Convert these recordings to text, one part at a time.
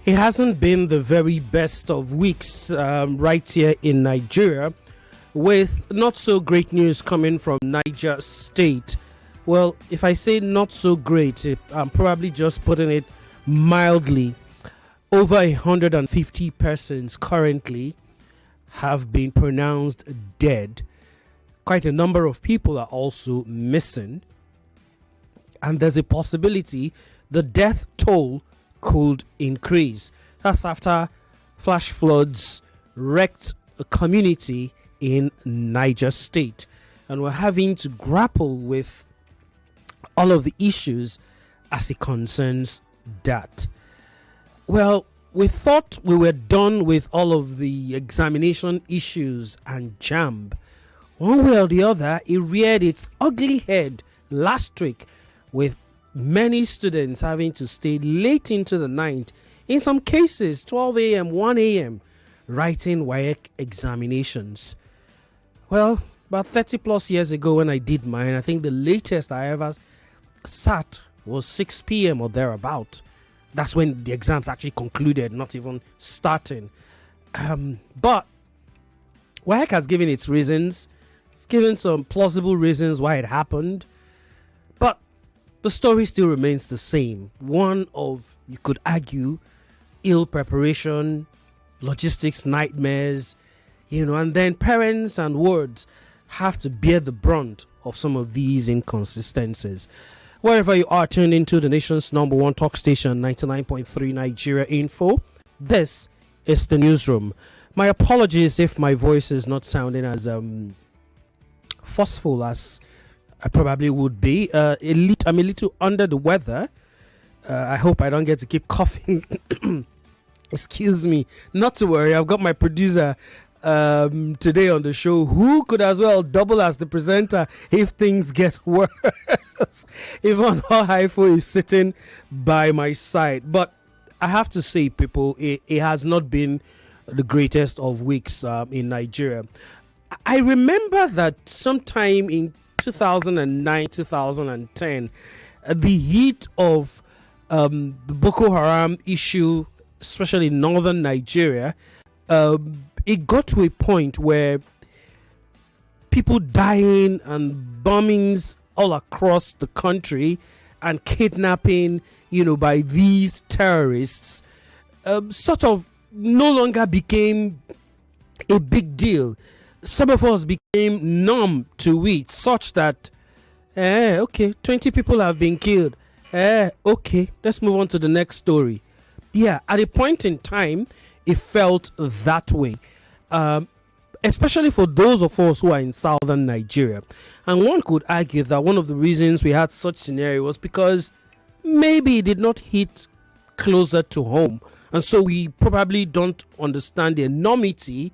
It hasn't been the very best of weeks right here in Nigeria, with not so great news coming from Niger State. Well, if I say not so great, I'm probably just putting it mildly. Over 150 persons currently have been pronounced dead. Quite a number of people are also missing. And there's a possibility the death toll could increase. That's after flash floods wrecked a community in Niger State. And we're having to grapple with all of the issues as it concerns that. Well, we thought we were done with all of the examination issues and jam. One way or the other, it reared its ugly head last week with many students having to stay late into the night, in some cases 12 a.m., 1 a.m., writing WAEC examinations. Well, about 30 plus years ago when I did mine, I think the latest I ever sat was 6 p.m. or thereabout. That's when the exams actually concluded, not even starting. But WAEC has given its reasons. It's given some plausible reasons why it happened. But the story still remains the same. One of, you could argue, ill preparation, logistics nightmares, and then parents and wards have to bear the brunt of some of these inconsistencies. Wherever you are tuned into the nation's number one talk station, 99.3 Nigeria Info, this is the Newsroom. My apologies if my voice is not sounding as forceful as I probably would be. I'm a little under the weather. I hope I don't get to keep coughing. Excuse me. Not to worry. I've got my producer today on the show, who could as well double as the presenter if things get worse. Yvonne Haifo is sitting by my side. But I have to say, people, it has not been the greatest of weeks in Nigeria. I remember that sometime in 2009, 2010, the heat of the Boko Haram issue, especially in northern Nigeria, it got to a point where people dying and bombings all across the country and kidnapping, by these terrorists, sort of no longer became a big deal. Some of us became numb to it, such that, okay, 20 people have been killed. Okay, let's move on to the next story. Yeah, at a point in time, it felt that way, especially for those of us who are in southern Nigeria. And one could argue that one of the reasons we had such scenario was because maybe it did not hit closer to home. And so we probably don't understand the enormity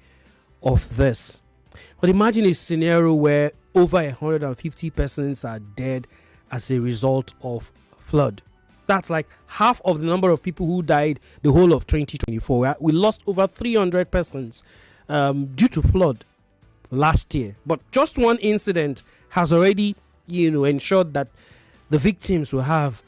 of this. But imagine a scenario where over 150 persons are dead as a result of flood. That's like half of the number of people who died the whole of 2024. We lost over 300 persons due to flood last year. But just one incident has already, ensured that the victims will have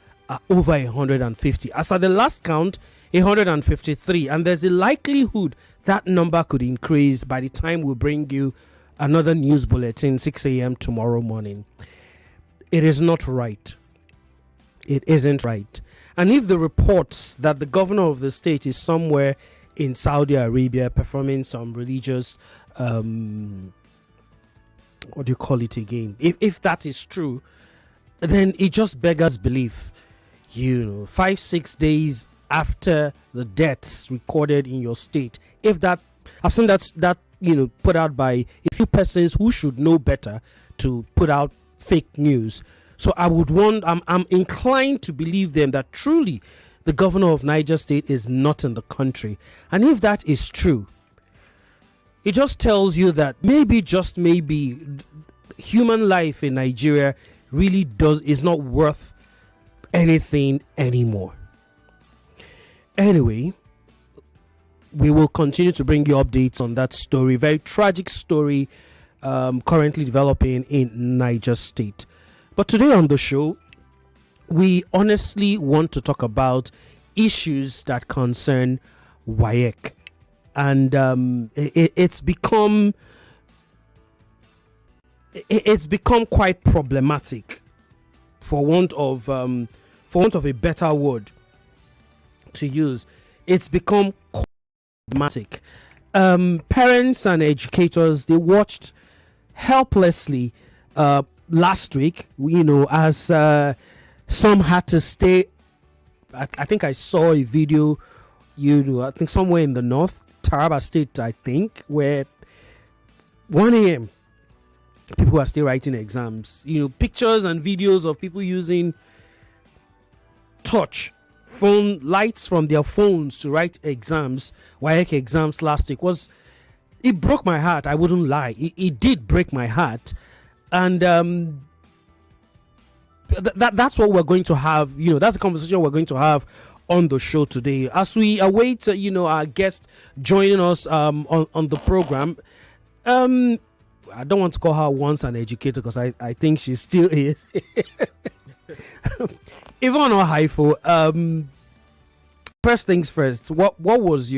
over 150. As at the last count, 153. And there's a likelihood that number could increase by the time we bring you another news bulletin 6 a.m. tomorrow morning. It is not right. It isn't right. And if the reports that the governor of the state is somewhere in Saudi Arabia performing some religious, what do you call it again? If that is true, then it just beggars belief. 5-6 days after the deaths recorded in your state, if that, I've seen that put out by a few persons who should know better to put out fake news. So I'm inclined to believe them that truly the governor of Niger State is not in the country. And if that is true, it just tells you that maybe, just maybe, human life in Nigeria really is not worth anything anymore. Anyway, we will continue to bring you updates on that story. Very tragic story currently developing in Niger State. But today on the show, we honestly want to talk about issues that concern WAEC. And it's become quite problematic, for want of a better word to use. It's become quite problematic. Parents and educators, they watched helplessly last week, as some had to stay. I think I saw a video, I think somewhere in the north, Taraba State, I think, where 1 a.m. people are still writing exams. Pictures and videos of people using touch phone lights from their phones to write exams, WAEC exams last week. It broke my heart. I wouldn't lie. It did break my heart. And that's what we're going to have. That's the conversation we're going to have on the show today, as we await our guest joining us on the program. I don't want to call her once an educator, because I think she still is. Even on Haifo, first things first, what was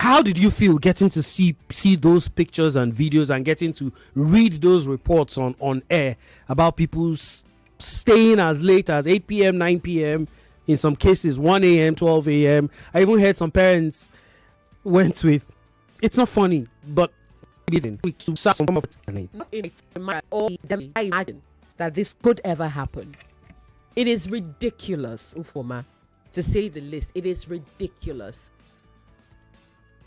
how did you feel getting to see those pictures and videos and getting to read those reports on air about people staying as late as 8 p.m., 9 p.m., in some cases 1 a.m., 12 a.m. I even heard some parents went with, it's not funny, but I imagine that this could ever happen. It is ridiculous, Ufuoma, to say the least. It is ridiculous.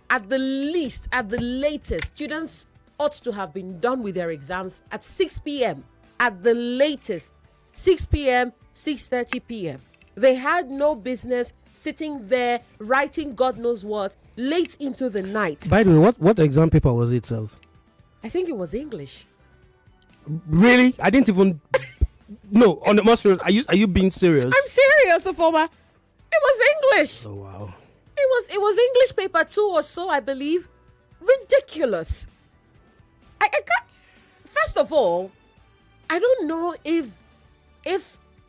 At the least, at the latest, students ought to have been done with their exams at 6 p.m. At the latest, 6 p.m., 6:30 p.m. They had no business sitting there writing God knows what late into the night. By the way, what exam paper was it, Self? I think it was English. Really? I didn't even... No, on the most serious, are you being serious? I'm serious, Ufuoma. It was English. Oh, wow. It was English paper 2 or so, I believe. Ridiculous. I can't... First of all, I don't know if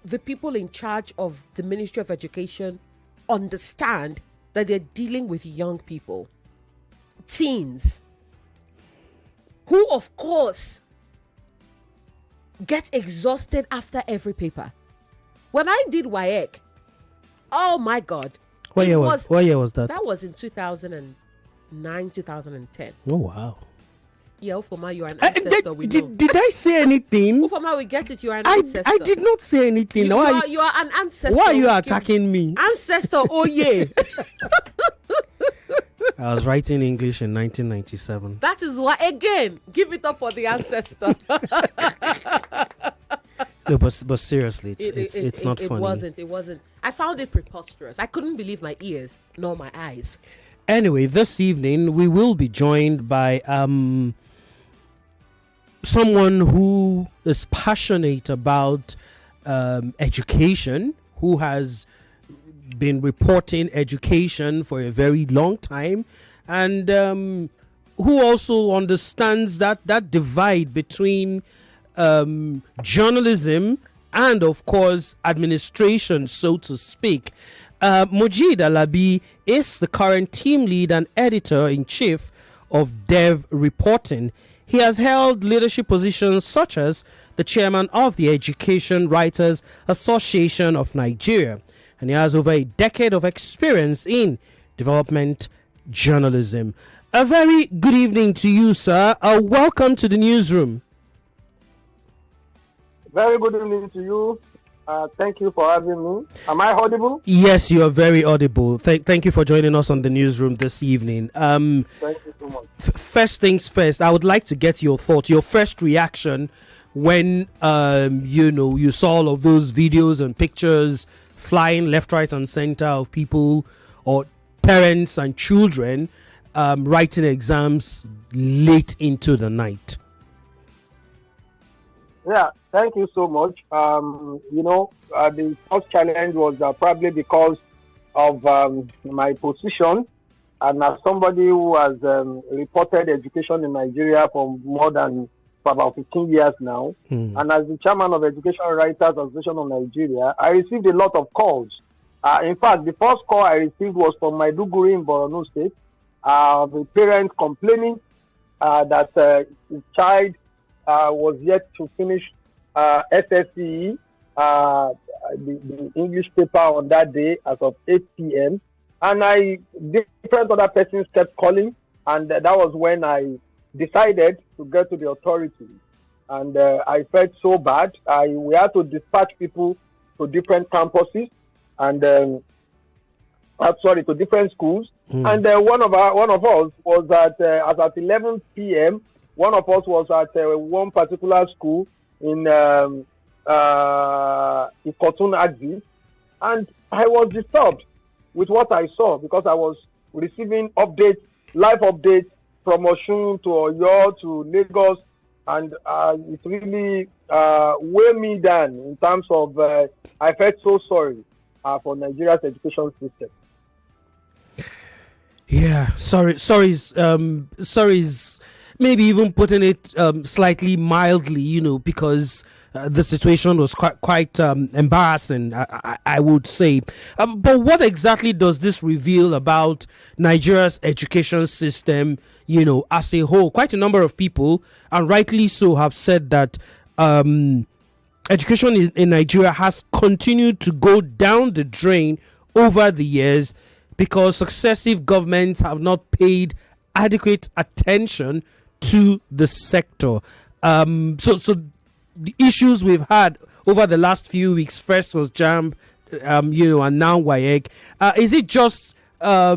the people in charge of the Ministry of Education understand that they're dealing with young people, teens, who, of course, get exhausted after every paper. When I did WAEC, oh my God. What year was that? That was in 2009, 2010. Oh, wow. Yeah, Ufuoma, you are an ancestor. Did I say anything? Ufuoma, we get it. You are an ancestor. I did not say anything. You are an ancestor. Why are you attacking me? Ancestor, oh yeah. I was writing English in 1997. That is why, again, give it up for the ancestor. No, but seriously, it's not funny. It wasn't. I found it preposterous. I couldn't believe my ears nor my eyes. Anyway, this evening we will be joined by someone who is passionate about education, who has been reporting education for a very long time, and who also understands that divide between journalism and, of course, administration, so to speak. Mojid Alabi is the current team lead and editor-in-chief of Dev Reporting. He has held leadership positions such as the chairman of the Education Writers Association of Nigeria, and he has over a decade of experience in development journalism. A very good evening to you, sir. Welcome to the newsroom. Very good evening to you. Thank you for having me. Am I audible? Yes, you are very audible. Thank you for joining us on the newsroom this evening. Thank you so much. First things first, I would like to get your thoughts, your first reaction when you saw all of those videos and pictures flying left, right, and center of people or parents and children writing exams late into the night. Yeah, thank you so much. The first challenge was probably because of my position, and as somebody who has reported education in Nigeria for more than for about 15 years now. And as the chairman of Education Writers Association of Nigeria, I received a lot of calls. In fact, the first call I received was from Maiduguri in Borno State, the parent complaining that his child was yet to finish SSCE, the English paper on that day as of 8 p.m. And different other persons kept calling, and that was when I decided to get to the authorities. And I felt so bad. We had to dispatch people to different campuses and to different schools. And one of us was at 11 p.m. One of us was at one particular school in Ikotun Axis, and I was disturbed with what I saw because I was receiving live updates from Osun to Oyo to Lagos, and it really weighed me down in terms of I felt so sorry for Nigeria's education system. Yeah, sorry is maybe even putting it slightly mildly, because the situation was quite embarrassing, I would say. But what exactly does this reveal about Nigeria's education system, as a whole? Quite a number of people, and rightly so, have said that education in Nigeria has continued to go down the drain over the years because successive governments have not paid adequate attention to the sector. So the issues we've had over the last few weeks, first was JAMB, and now WAEC. Is it just a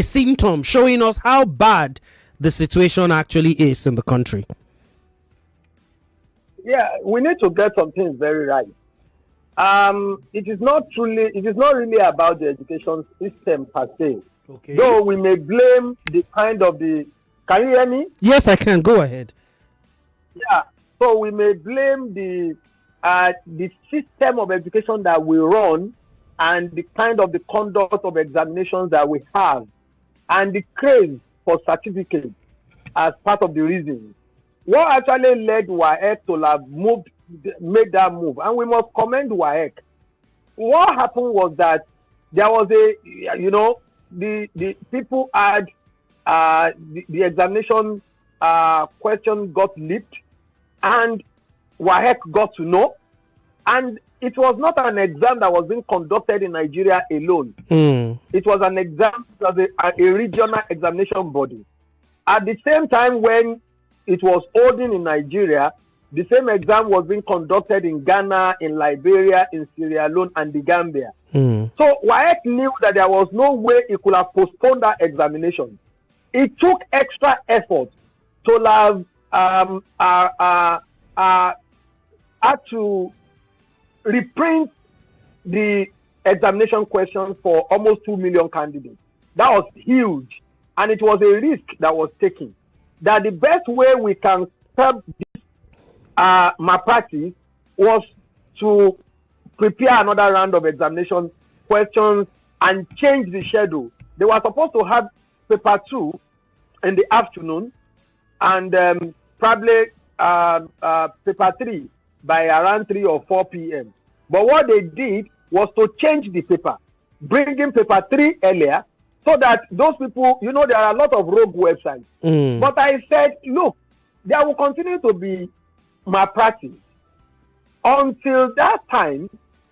symptom showing us how bad the situation actually is in the country? Yeah, we need to get some things very right. It is not really about the education system per se. Okay. Though we may blame can you hear me? Yes, I can. Go ahead. Yeah. So we may blame the system of education that we run and the conduct of examinations that we have and the craze for certificates as part of the reason. What actually led WAEC to have made that move, and we must commend WAEC. What happened was that there was the people had the examination question got leaked, and WAEC got to know, and it was not an exam that was being conducted in Nigeria alone. It was an exam as a regional examination body. At the same time, when it was holding in Nigeria, the same exam was being conducted in Ghana, in Liberia, in Sierra Leone, and the Gambia. So WAEC knew that there was no way it could have postponed that examination. It took extra effort to had to reprint the examination questions for almost 2 million candidates. That was huge, and it was a risk that was taken. That the best way we can stop this malpractice was to prepare another round of examination questions and change the schedule. They were supposed to have paper 2 in the afternoon and probably paper 3 by around 3 or 4 p.m. But what they did was to change the paper, bringing paper 3 earlier, so that those people, there are a lot of rogue websites. But I said, look, there will continue to be malpractice until that time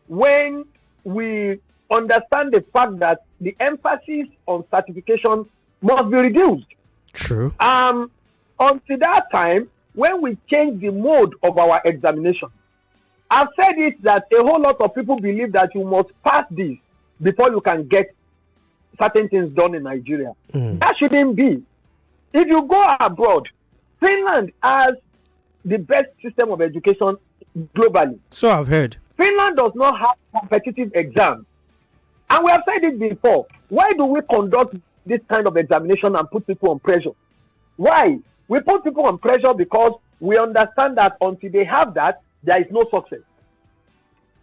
when we understand the fact that the emphasis on certification must be reduced. True. Until that time, when we change the mode of our examination, I've said it that a whole lot of people believe that you must pass this before you can get certain things done in Nigeria. That shouldn't be. If you go abroad, Finland has the best system of education globally. So I've heard. Finland does not have competitive exams. And we have said it before. Why do we conduct this kind of examination and put people on pressure? Why? We put people on pressure because we understand that until they have that, there is no success.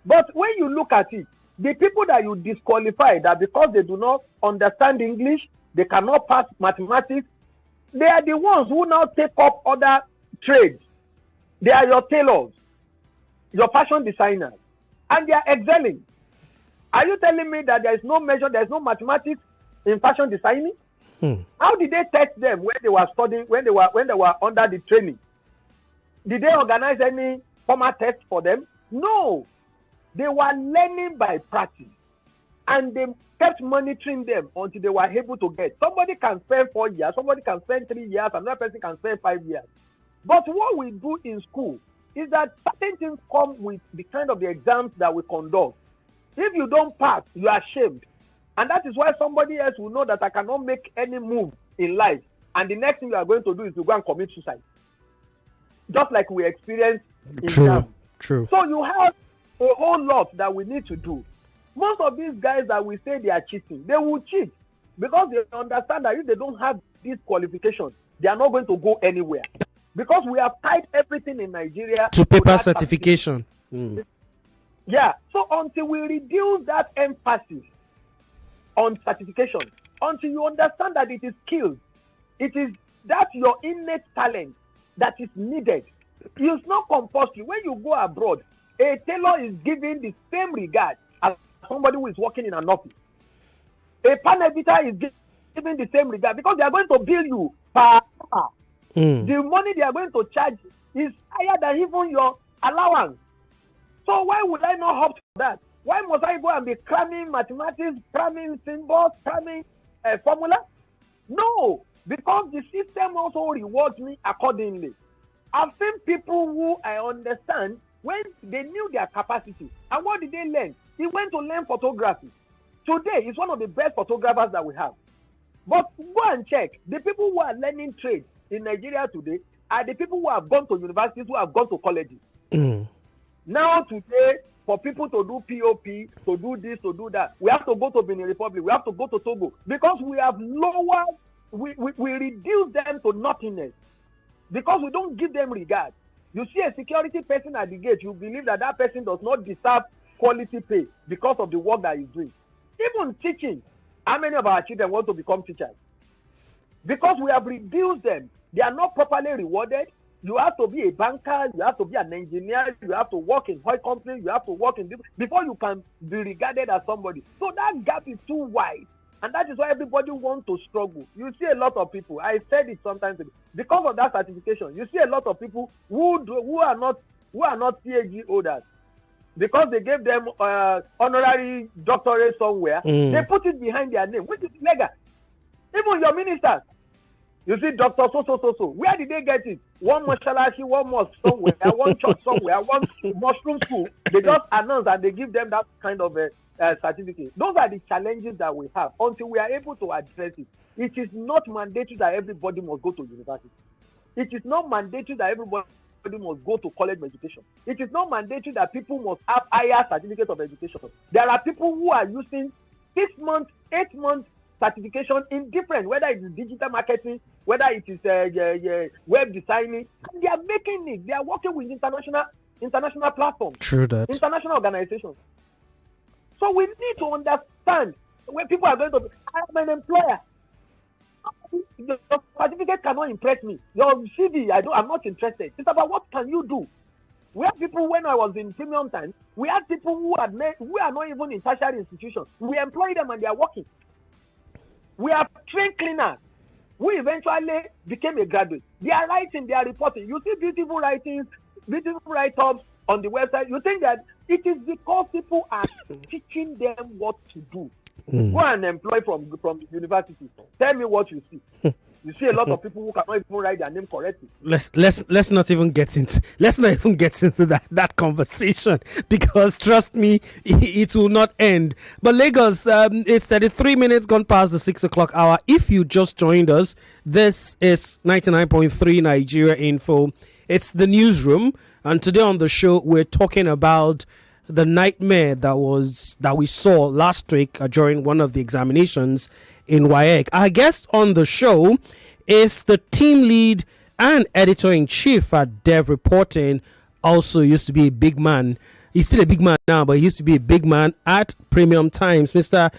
But when you look at it, the people that you disqualify, that because they do not understand English, they cannot pass mathematics, they are the ones who now take up other trades. They are your tailors, your fashion designers, and they are excelling. Are you telling me that there is no measure, there is no mathematics in fashion designing? How did they test them when they were studying, when they were under the training? Did they organize any formal test for them? No. They were learning by practice, and they kept monitoring them until they were able to get. Somebody can spend 4 years, somebody can spend 3 years, another person can spend 5 years. But what we do in school is that certain things come with the kind of the exams that we conduct. If you don't pass, you are ashamed. And that is why somebody else will know that I cannot make any move in life. And the next thing you are going to do is to go and commit suicide. Just like we experienced in True. So you have a whole lot that we need to do. Most of these guys that we say they are cheating, they will cheat because they understand that if they don't have this qualification, they are not going to go anywhere. Because we have tied everything in Nigeria to paper certification. Yeah. So until we reduce that emphasis on certification, until you understand that it is skills, it is that your innate talent that is needed. It's not compulsory. When you go abroad, a tailor is given the same regard as somebody who is working in an office. A panel beater is given the same regard because they are going to bill you per hour. The money they are going to charge is higher than even your allowance. So why would I not opt for that? Why must I go and be cramming mathematics, cramming symbols, cramming formula? No, because the system also rewards me accordingly. I've seen people who I understand when they knew their capacity. And what did they learn? He went to learn photography. Today, he's one of the best photographers that we have. But go and check. The people who are learning trade in Nigeria today are the people who have gone to universities, who have gone to colleges. Now today, for people to do POP, to do this, to do that, we have to go to Benin Republic, we have to go to Togo, because we have lowered, we reduce them to nothingness, because we don't give them regard. You see a security person at the gate, you believe that that person does not deserve quality pay because of the work that he's doing. Even teaching, how many of our children want to become teachers? Because we have reduced them. They are not properly rewarded. You have to be a banker, you have to be an engineer, you have to work in oil companies, you have to work in this before you can be regarded as somebody. So that gap is too wide. And that is why everybody wants to struggle. You see a lot of people, I said it sometimes, because of that certification, you see a lot of people who are not PhD holders. Because they gave them honorary doctorate somewhere, they put it behind their name, which is legal. Even your ministers, you see, Dr. So. Where did they get it? One moshalasi, one mosque somewhere, one church somewhere, one mushroom school. They just announce and they give them that kind of a certificate. Those are the challenges that we have until we are able to address it. It is not mandatory that everybody must go to university. It is not mandatory that everybody must go to college education. It is not mandatory that people must have higher certificate of education. There are people who are using 6 months, 8 months certification in different, whether it is digital marketing, whether it is web designing, and they are making it. They are working with international platforms, international organizations. So we need to understand when people are going to. I am an employer. Your certificate cannot impress me. Your CV, I'm not interested. It's about what can you do. We have people, when I was in premium times, we had people who are not even in tertiary institutions. We employ them and they are working. We have trained cleaners who eventually became a graduate. They are writing, they are reporting. You see beautiful writings, beautiful write-ups on the website. You think that it is because people are teaching them what to do. Go and employ from the university. Tell me what you see. You see a lot of people who cannot even write their name correctly. Let's not even get into that conversation, because trust me, it will not end. But Lagos, it's 33 minutes gone past the 6 o'clock hour. If you just joined us, this is 99.3 Nigeria Info. It's the newsroom, and today on the show we're talking about the nightmare that we saw last week during one of the examinations in WAEC. Our guest on the show is the team lead and editor-in-chief at Dev Reporting. Also used to be a big man. He's still a big man now, but he used to be a big man at Premium Times, Mr.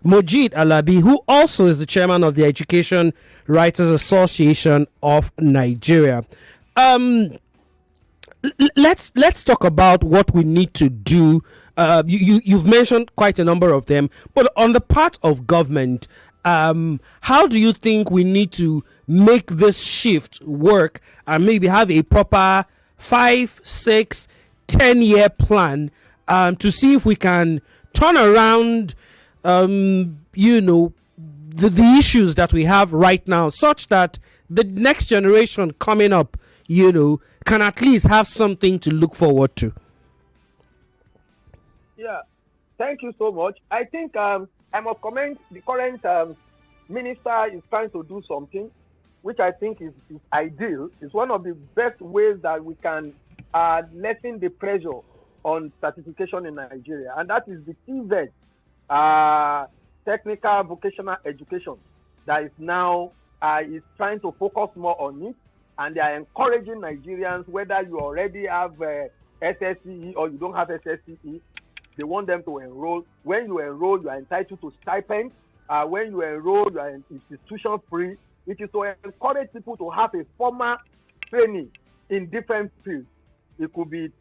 Mojid Alabi, who also is the chairman of the Education Writers Association of Nigeria. let's talk about what we need to do. You've mentioned quite a number of them, but on the part of government, how do you think we need to make this shift work and maybe have a proper 5, 6, 10-year plan to see if we can turn around, the issues that we have right now, such that the next generation coming up, can at least have something to look forward to? Yeah, thank you so much. I think I must comment the current minister is trying to do something which I think is ideal. It's one of the best ways that we can lessen the pressure on certification in Nigeria, and that is the TVET, technical vocational education, that is now is trying to focus more on it, and they are encouraging Nigerians, whether you already have SSCE or you don't have SSCE, they want them to enroll. When you enroll, you are entitled to stipend. When you enroll, you are institution free. It is to encourage people to have a formal training in different fields. It could be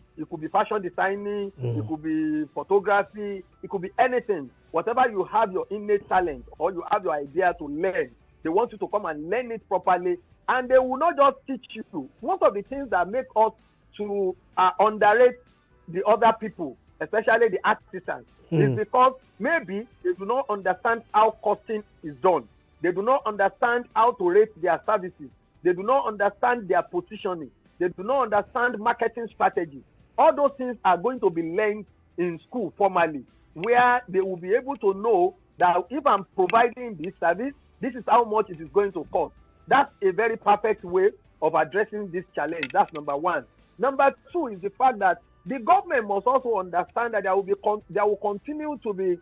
fashion designing, it could be photography, it could be anything. Whatever you have your innate talent or you have your idea to learn, they want you to come and learn it properly, and they will not just teach you. Most of the things that make us to underrate the other people, especially the artisans, is because maybe they do not understand how costing is done. They do not understand how to rate their services. They do not understand their positioning. They do not understand marketing strategy. All those things are going to be learned in school formally, where they will be able to know that if I'm providing this service, this is how much it is going to cost. That's a very perfect way of addressing this challenge. That's number one. Number two is the fact that the government must also understand that there will continue to be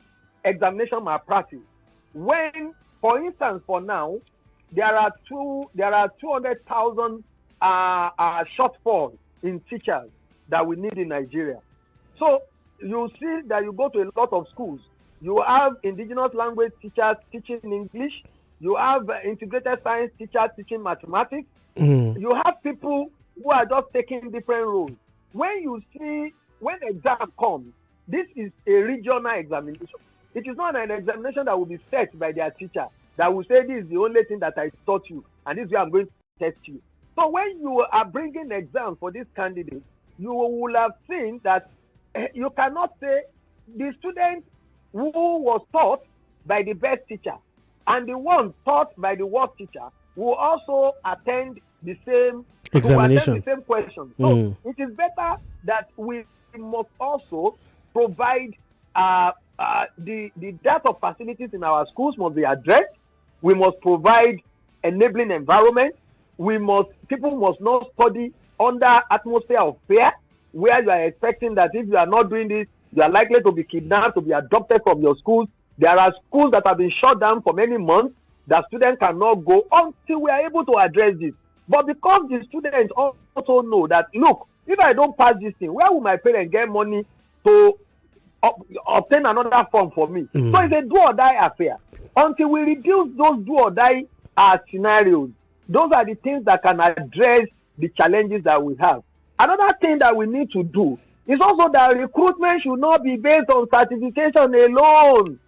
examination malpractice. When, for instance, for now, there are 200,000 shortfalls in teachers that we need in Nigeria. So you see that you go to a lot of schools, you have indigenous language teachers teaching English, you have integrated science teachers teaching mathematics, you have people who are just taking different roles. When exam comes, this is a regional examination. It is not an examination that will be set by their teacher that will say, this is the only thing that I taught you, and this is where I'm going to test you. So when you are bringing exam for this candidate, you will have seen that you cannot say the student who was taught by the best teacher and the one taught by the worst teacher will also attend the same examination, the same question. So it is better that we must also provide the depth of facilities in our schools must be addressed. We must provide enabling environment. People must not study under atmosphere of fear, where you are expecting that if you are not doing this, you are likely to be kidnapped, to be adopted from your schools. There are schools that have been shut down for many months that students cannot go until we are able to address this. But because the students also know that, look, if I don't pass this thing, where will my parents get money to obtain another form for me? So it's a do or die affair. Until we reduce those do or die scenarios, those are the things that can address the challenges that we have. Another thing that we need to do is also that recruitment should not be based on certification alone.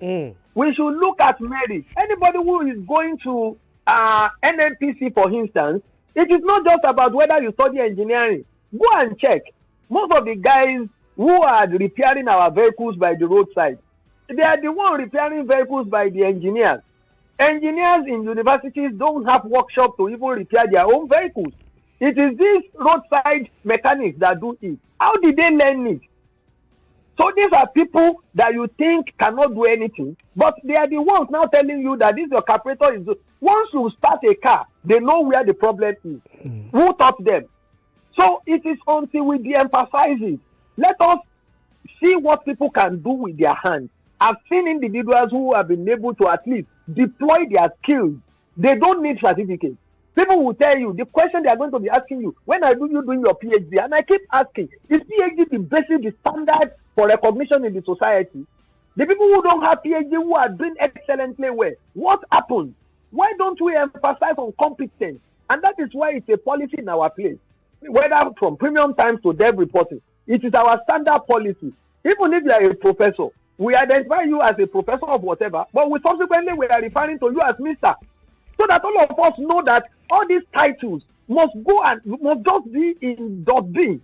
We should look at merit. Anybody who is going to NNPC, for instance, it is not just about whether you study engineering. Go and check. Most of the guys who are repairing our vehicles by the roadside, they are the ones repairing vehicles by the engineers. Engineers in universities don't have workshops to even repair their own vehicles. It is these roadside mechanics that do it. How did they learn it? So these are people that you think cannot do anything, but they are the ones now telling you that this your carburetor is. Once you start a car, they know where the problem is. Who taught them? So it is until we de-emphasize it. Let us see what people can do with their hands. I've seen individuals who have been able to at least deploy their skills. They don't need certificates. People will tell you, the question they are going to be asking you, when are you doing your PhD? And I keep asking, is PhD the basic, the standard for recognition in the society? The people who don't have PhD, who are doing excellently well, what happened? Why don't we emphasize on competence? And that is why it's a policy in our place. whether from premium times to dev reporting. It is our standard policy. Even if you are a professor, we identify you as a professor of whatever, but we subsequently we are referring to you as Mr. So that all of us know that all these titles must go and must just be in dustbin.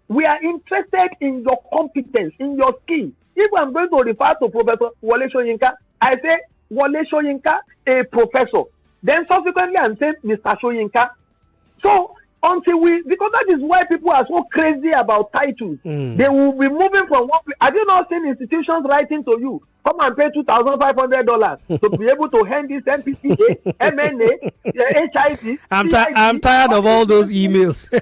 We are interested in your competence, in your skill. If I'm going to refer to Professor Wole Soyinka, I say Wole Soyinka, a professor. Then subsequently I'm saying Mr. Soyinka. So until because that is why people are so crazy about titles. They will be moving from one. Have you not seen institutions writing to you? Come and pay $2,500 to be able to hand this MPCA, MNA, HIV. I'm tired of all those emails.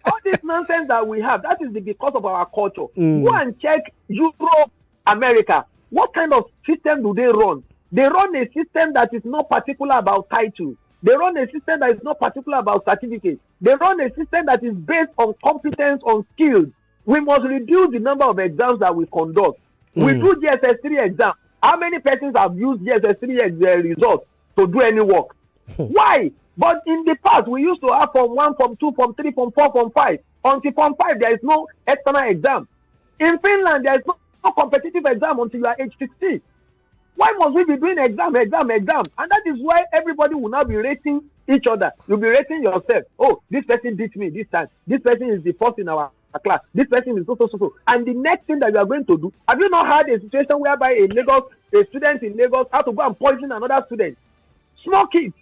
All this nonsense that we have, that is because of our culture. Go and check Europe, America. What kind of system do they run? They run a system that is not particular about titles. They run a system that is not particular about certificates. They run a system that is based on competence, on skills. We must reduce the number of exams that we conduct. We do GSS3 exam. How many persons have used GSS3 results to do any work? Why? But in the past, we used to have Form 1, Form 2, Form 3, Form 4, Form 5. Until Form 5, there is no external exam. In Finland, there is no competitive exam until you are age 16. Why must we be doing exam? And that is why everybody will now be rating each other. You'll be rating yourself. Oh, this person beat me this time. This person is the first in our class. This person is so. And the next thing that you are going to do, have you not had a situation whereby a student in Lagos had to go and poison another student? Small kids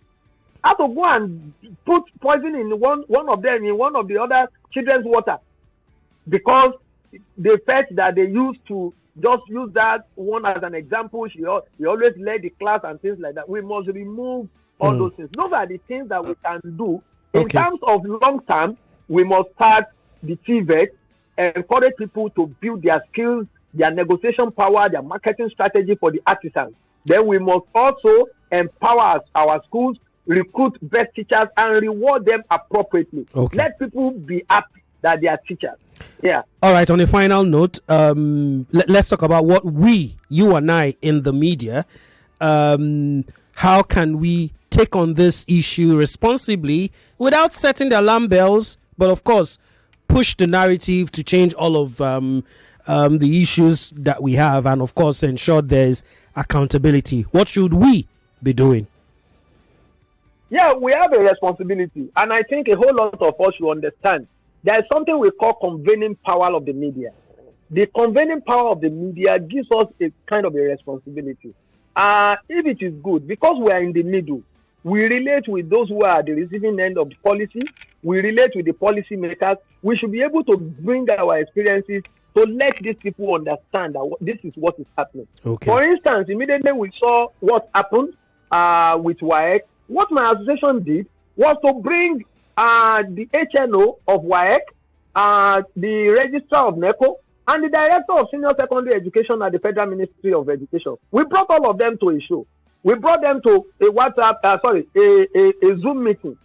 had to go and put poison in one of them in one of the other children's water because they felt that they used to just use that one as an example. He always led the class and things like that. We must remove all those things. Those are the things that we can do. In terms of long term, we must start the TVET and encourage people to build their skills, their negotiation power, their marketing strategy for the artisans. Then we must also empower our schools, recruit best teachers, and reward them appropriately. Let people be happy that they are teachers. Yeah. All right. On a final note, let's talk about what you and I in the media, how can we take on this issue responsibly without setting the alarm bells, but of course, push the narrative to change all of the issues that we have, and of course, ensure there's accountability. What should we be doing? Yeah, we have a responsibility, and I think a whole lot of us should understand. There is something we call convening power of the media. The convening power of the media gives us a kind of a responsibility. If it is good, because we are in the middle, we relate with those who are at the receiving end of the policy, we relate with the policy makers, we should be able to bring our experiences to let these people understand that this is what is happening. For instance, immediately we saw what happened with WAEC. What my association did was to bring the HNO of WAEC, the registrar of NECO, and the director of senior secondary education at the Federal Ministry of Education. We brought all of them to a show. We brought them to a Zoom meeting.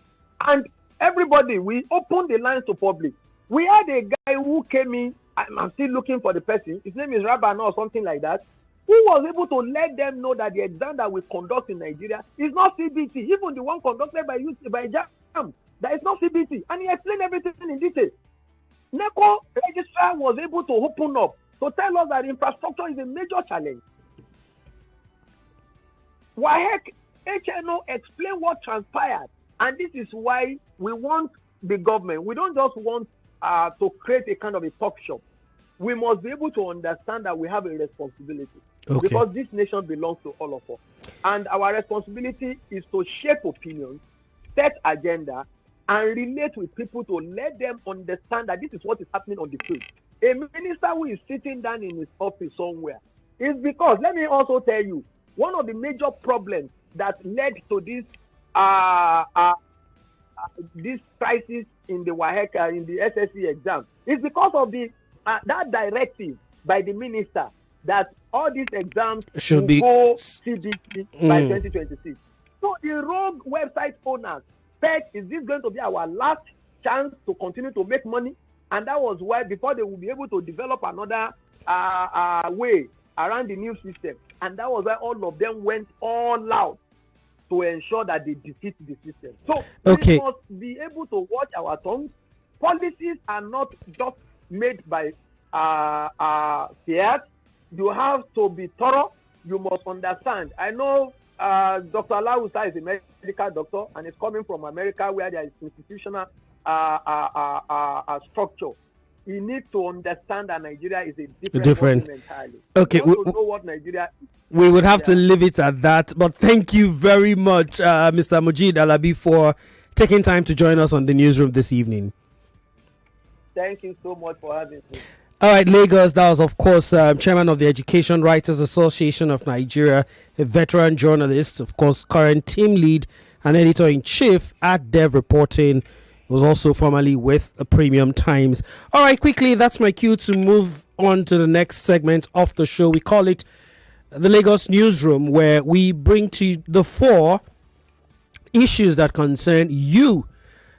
And everybody, we opened the lines to public. We had a guy who came in, I'm still looking for the person, his name is Rabana or something like that, who was able to let them know that the exam that we conduct in Nigeria is not CBT, even the one conducted by JAM. That is not CBT, and he explained everything in detail. NECO registrar was able to open up to tell us that infrastructure is a major challenge. WAEC HNO explained what transpired, and this is why we want the government. We don't just want to create a kind of a talk shop. We must be able to understand that we have a responsibility because this nation belongs to all of us, and our responsibility is to shape opinions, set agenda, and relate with people to let them understand that this is what is happening on the field. A minister who is sitting down in his office somewhere is because, let me also tell you, one of the major problems that led to this crisis in the WAEC, in the SSC exam, is because of the that directive by the minister that all these exams should go CBT by 2026. So the rogue website owners said, is this going to be our last chance to continue to make money? And that was why, before they will be able to develop another way around the new system, and that was why all of them went all out to ensure that they defeat the system. So we must be able to watch our tongues, policies are not just made by fears. You have to be thorough. You must understand. I know Dr. Alausa is a medical doctor and is coming from America where there is institutional structure. He needs to understand that Nigeria is a different entirely. Okay, we know what Nigeria is. We would have to leave it at that. But thank you very much, Mr. Mujid Alabi, for taking time to join us on the newsroom this evening. Thank you so much for having me. All right, Lagos, that was, of course, chairman of the Education Writers Association of Nigeria, a veteran journalist, of course, current team lead and editor-in-chief at Dev Reporting. Was also formerly with the Premium Times. All right, quickly, that's my cue to move on to the next segment of the show. We call it the Lagos Newsroom, where we bring to you the 4 issues that concern you,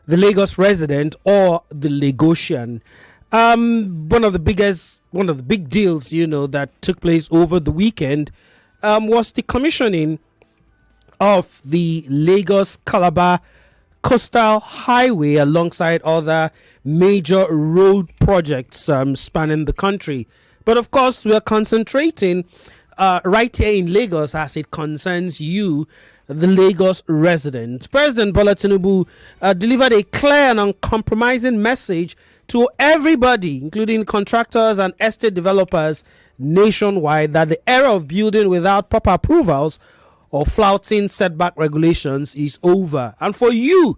the Lagos resident or the Lagosian. One of the big deals, that took place over the weekend was the commissioning of the Lagos-Calabar Coastal Highway alongside other major road projects spanning the country. But of course, we are concentrating right here in Lagos as it concerns you, the Lagos resident. President Bola Tinubu delivered a clear and uncompromising message to everybody, including contractors and estate developers nationwide, that the era of building without proper approvals or flouting setback regulations is over. And for you,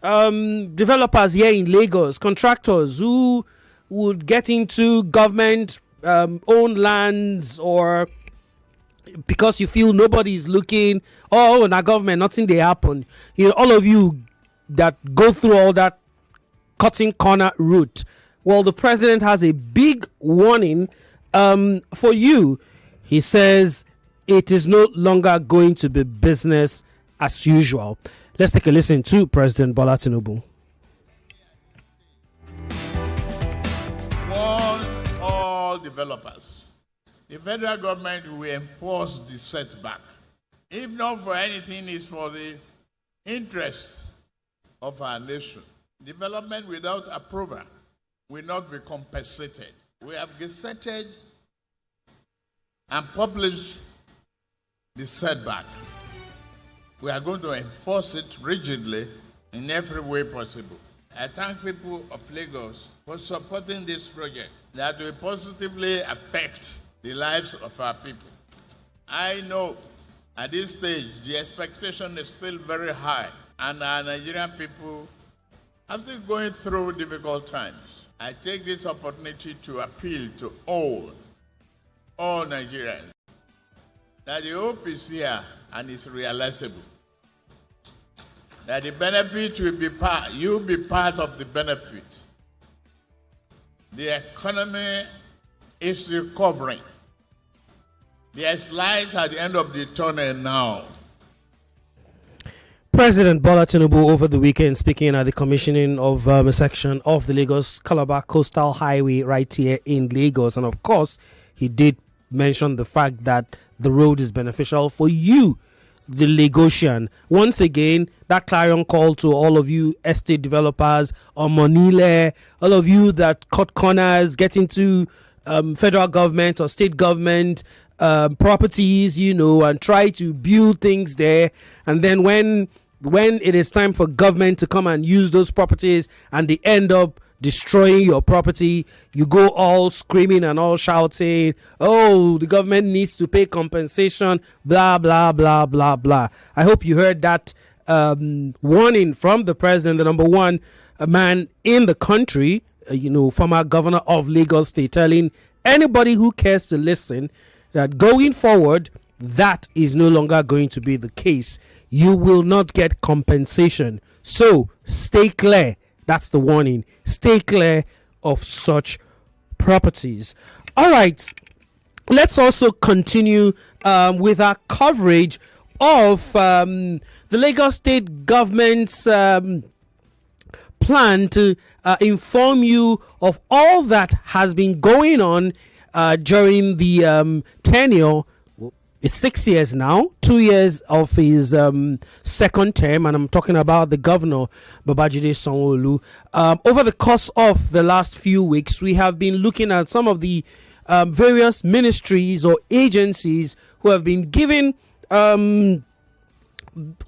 developers here in Lagos, contractors who would get into government owned lands, or because you feel nobody's looking, na government, nothing they happen. All of you that go through all that cutting corner route. Well, the president has a big warning for you. He says it is no longer going to be business as usual. Let's take a listen to President Bola Tinubu. Warn all developers. The federal government will enforce the setback. If not for anything, it's for the interest of our nation. Development without approval will not be compensated. We have gazetted and published the setback. We are going to enforce it rigidly in every way possible. I thank people of Lagos for supporting this project that will positively affect the lives of our people. I know at this stage the expectation is still very high, and our Nigerian people are still going through difficult times. I take this opportunity to appeal to all Nigerians that the hope is here and is realizable. That the benefit will be you'll be part of the benefit. The economy is recovering. There's light at the end of the tunnel now. President Bola Tinubu over the weekend speaking at the commissioning of a section of the Lagos-Calabar Coastal Highway right here in Lagos. And of course, he did mention the fact that the road is beneficial for you, the Lagosian. Once again, that clarion call to all of you estate developers, or Monile, all of you that cut corners, get into federal government or state government properties, and try to build things there. And then when it is time for government to come and use those properties and they end up destroying your property, you go all screaming and all shouting, oh, the government needs to pay compensation, blah, blah, blah, blah, blah. I hope you heard that warning from the president, the number one man in the country, former governor of Lagos State, telling anybody who cares to listen that going forward, that is no longer going to be the case. You will not get compensation. So stay clear. That's the warning. Stay clear of such properties. All right. Let's also continue with our coverage of the Lagos State government's plan to inform you of all that has been going on during the tenure it's 6 years now, 2 years of his second term, and I'm talking about the governor, Babajide Sanwo-Olu. Over the course of the last few weeks, we have been looking at some of the various ministries or agencies who have been giving, who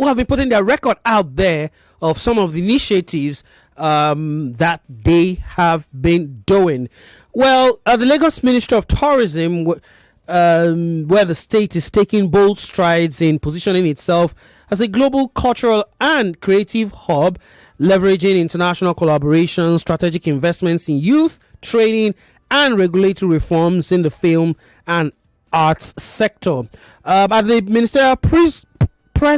have been putting their record out there of some of the initiatives that they have been doing. Well, the Lagos Ministry of Tourism, where the state is taking bold strides in positioning itself as a global cultural and creative hub, leveraging international collaboration, strategic investments in youth, training, and regulatory reforms in the film and arts sector. At the ministerial press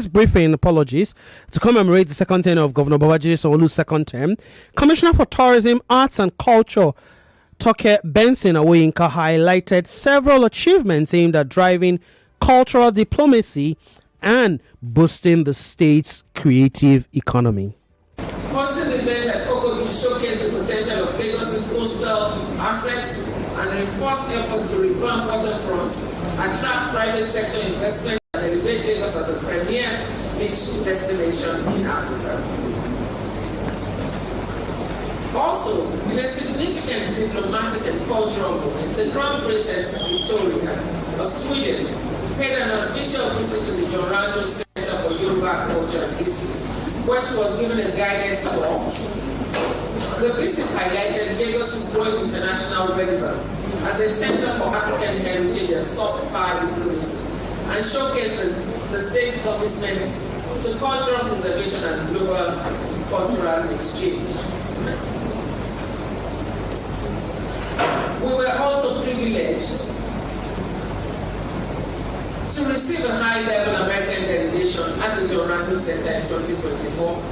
briefing, to commemorate the second term of Governor Babajide Sanwo-Olu's second term, Commissioner for Tourism, Arts and Culture, Toke Benson Awoyinka, highlighted several achievements aimed at driving cultural diplomacy and boosting the state's creative economy. Hosting the event at Coco Beach showcased the potential of Lagos's coastal assets and reinforced efforts to revamp waterfronts, attract private sector investment, and elevate Lagos as a premier beach destination in Africa. Also, in a significant diplomatic and cultural movement, the Crown Princess Victoria of Sweden paid an official visit to the Toronto Center for Yoruba Culture and History, where she was given a guided tour. The visit highlighted Lagos's growing international relevance as a center for African heritage and soft power diplomacy, and showcased the state's commitment to cultural preservation and global cultural exchange. We were also privileged to receive a high-level American delegation at the Toronto Center in 2024,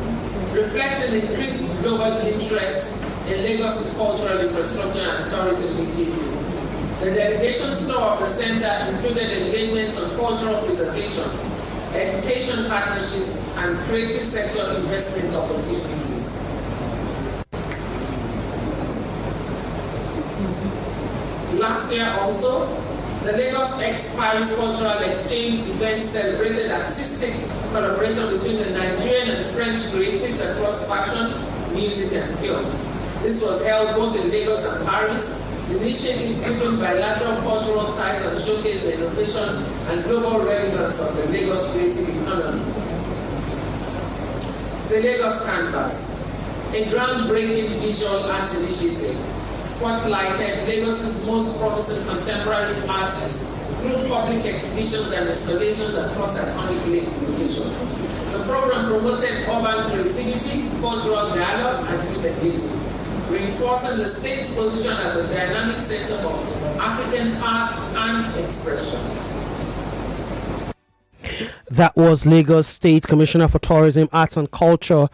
reflecting increased global interest in Lagos's cultural infrastructure and tourism activities. The delegation's tour of the center included engagements on cultural preservation, education partnerships, and creative sector investment opportunities. Last year also, the Lagos X-Paris Cultural Exchange event celebrated artistic collaboration between the Nigerian and French creatives across fashion, music, and film. This was held both in Lagos and Paris. The initiative deepened bilateral cultural ties and showcased the innovation and global relevance of the Lagos creative economy. The Lagos Canvas, a groundbreaking visual arts initiative, spotlighted Lagos's most promising contemporary artists through public exhibitions and installations across iconic locations. The program promoted urban creativity, cultural dialogue, and youth engagement, reinforcing the state's position as a dynamic center for African art and expression. That was Lagos State Commissioner for Tourism, Arts and Culture,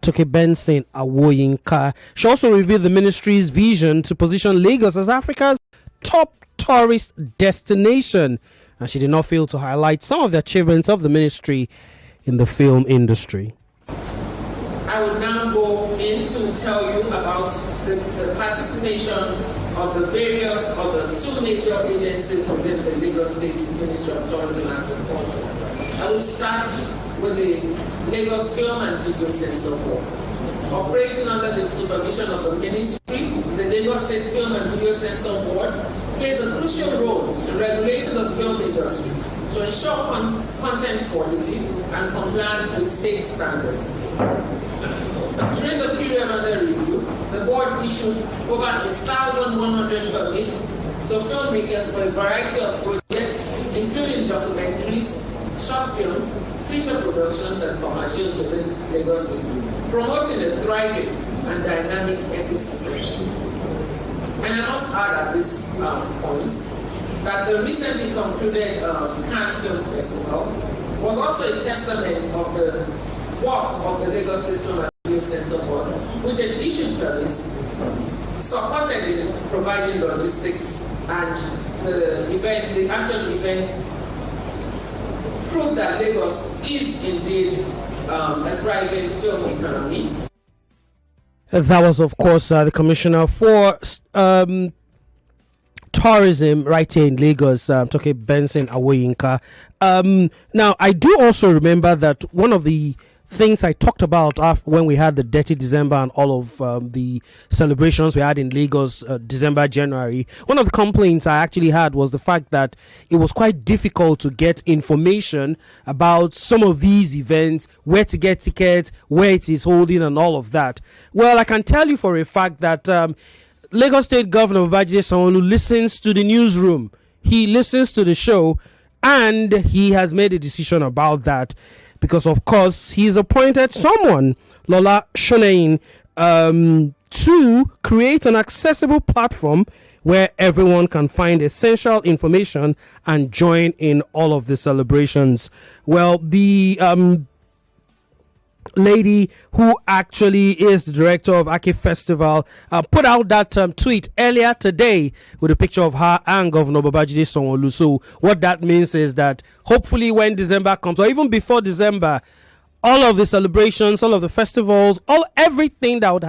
Toke Benson Awoyinka. She also revealed the ministry's vision to position Lagos as Africa's top tourist destination. And she did not fail to highlight some of the achievements of the ministry in the film industry. I will now go in to tell you about the participation of the various of the two major agencies within the Lagos State Ministry of Tourism, Arts and Culture. I will start with the Lagos Film and Video Censor Board. Operating under the supervision of the ministry, the Lagos State Film and Video Censor Board plays a crucial role in regulating the film industry to ensure content quality and compliance with state standards. During the period under review, the board issued over 1,100 permits to filmmakers for a variety of projects, including documentaries, short films, feature productions, and commercials within Lagos State, promoting a thriving and dynamic ecosystem. And I must add at this point that the recently concluded Cannes Film Festival was also a testament of the work of the Lagos State Film and Video Censor Board, which had issued permits, supported in providing logistics, and the actual event proved that Lagos is indeed a thriving film economy. That was, of course, the Commissioner for tourism right here in Lagos, talking Benson Awoyinka. Now, I do also remember that one of the things I talked about when we had the Dirty December and all of the celebrations we had in Lagos, December, January, one of the complaints I actually had was the fact that it was quite difficult to get information about some of these events, where to get tickets, where it is holding and all of that. Well, I can tell you for a fact that Lagos State Governor Babajide Sanwo-Olu listens to the newsroom. He listens to the show, and he has made a decision about that. Because, of course, he's appointed someone, Lola Shoneyin, to create an accessible platform where everyone can find essential information and join in all of the celebrations. Well, the lady who actually is the director of Aki Festival put out that tweet earlier today with a picture of her and Governor Babajide Sanwo-Olu. So what that means is that hopefully when December comes, or even before December, all of the celebrations, all of the festivals, everything that would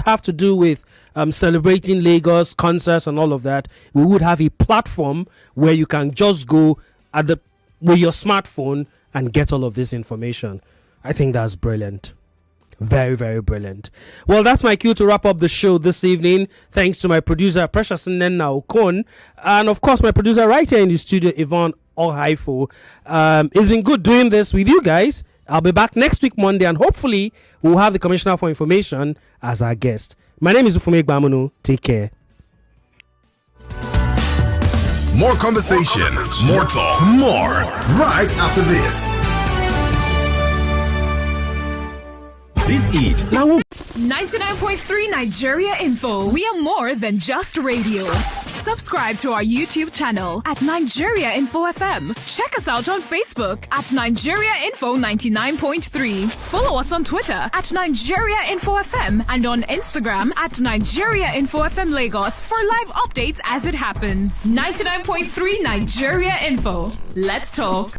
have to do with celebrating Lagos, concerts and all of that, we would have a platform where you can just go with your smartphone and get all of this information. I think that's brilliant. Very, very brilliant. Well, that's my cue to wrap up the show this evening. Thanks to my producer, Precious Nnenna Okon. And, of course, my producer right here in the studio, Yvonne Ohaifo. It's been good doing this with you guys. I'll be back next week, Monday, and hopefully we'll have the Commissioner for Information as our guest. My name is Ufuoma Egbamuno. Take care. More conversation, more talk, more right after this. This Eid. 99.3 Nigeria Info. We are more than just radio. Subscribe to our YouTube channel at Nigeria Info FM. Check us out on Facebook at Nigeria Info 99.3. Follow us on Twitter at Nigeria Info FM and on Instagram at Nigeria Info FM Lagos for live updates as it happens. 99.3 Nigeria Info. Let's talk.